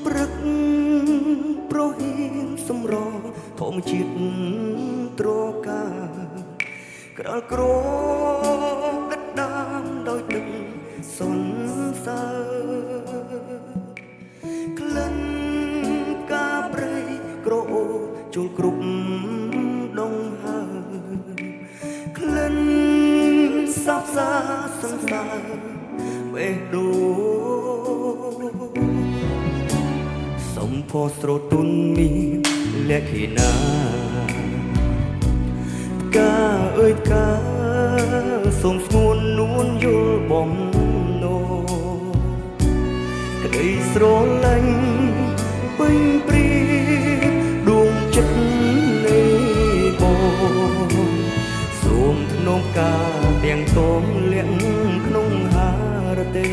ព្រឹកប្រហៀងសម្រធម្មជាតិត្រកាក្រល់ក្រដិតដាមដោយទឹកសន្សើរក្លិនកាព្រៃក្រអូបចូលគ្រប់ដងហើក្លិនសាបសាសង្សារបេះដូងសំផស្សស្រទុនមានលក្ខិណាកាអើយកាសូមស្ងួននួនយល់បំណងក្តីស្រឡាញ់ពេញព្រៀបដួងចិត្តនៃបងសូមធ្នមការទាំងតងលាក់ក្នុងហារតី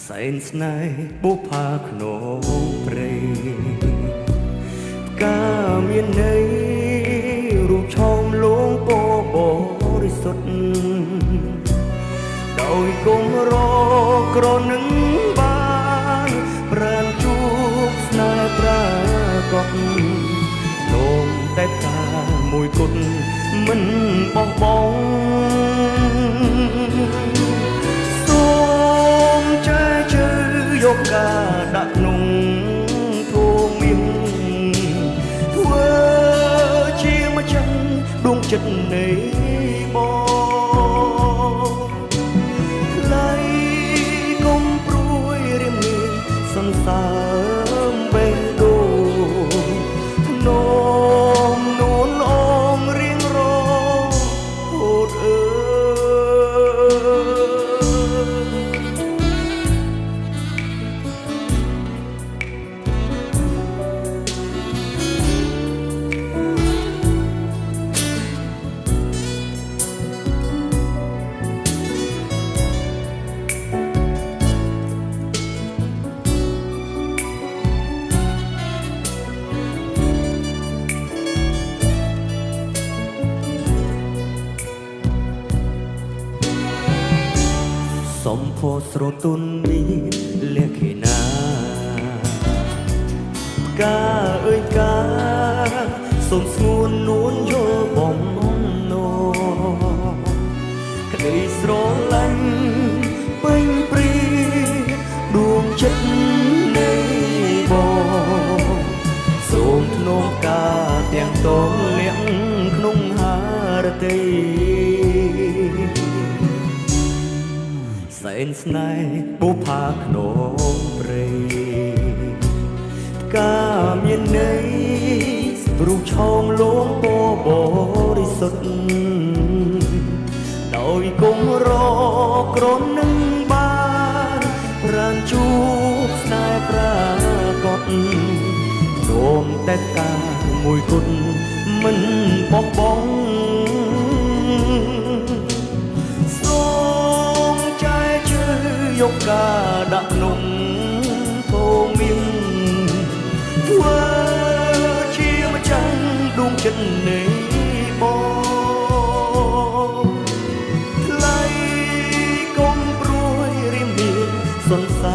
សែនស្នេហ៍បុប្ផាក្នុងព្រៃការមានន័យរូបឆោមលងពបរិសុទ្ធដោយគុំរក្រនឹងបានប្រានជួបស្នេហ៍ប្រាកដនោមតែតាមួយគត់មិនបោះបង់សូមចែកជើយកការដាក់ក្នុងធូមានធ្វើជាម្ចាស់ដួងចិត្តនៃបងថ្លៃកុំព្រួយរៀមមានសន្សើរបេះដូងធ្នមនួនអងរៀងរហូតអើសំផស្សស្រទុនមានលក្ខិណាកាអើយកាសូមស្ងួននួនយល់បំណងក្តីស្រឡាញ់ពេញព្រៀបដួងចិត្តនៃបងសូមធ្នមការទាំងតងលាក់ក្នុងហារតីសែនស្នេហ៍បុប្ផាក្នុងព្រៃការមានន័យរូបឆោមលងពបរិសុទ្ធដោយគុំរក្រនឹងបានប្រានជួបស្នេហ៍ប្រាកដនោមតែតាមួយគត់មិនបោះបង់យកការដាក់ក្នុងធូមានធ្វើជាម្ចាស់ដួងចិត្តនៃបងថ្លៃកុំព្រួយរៀមមានសន្សា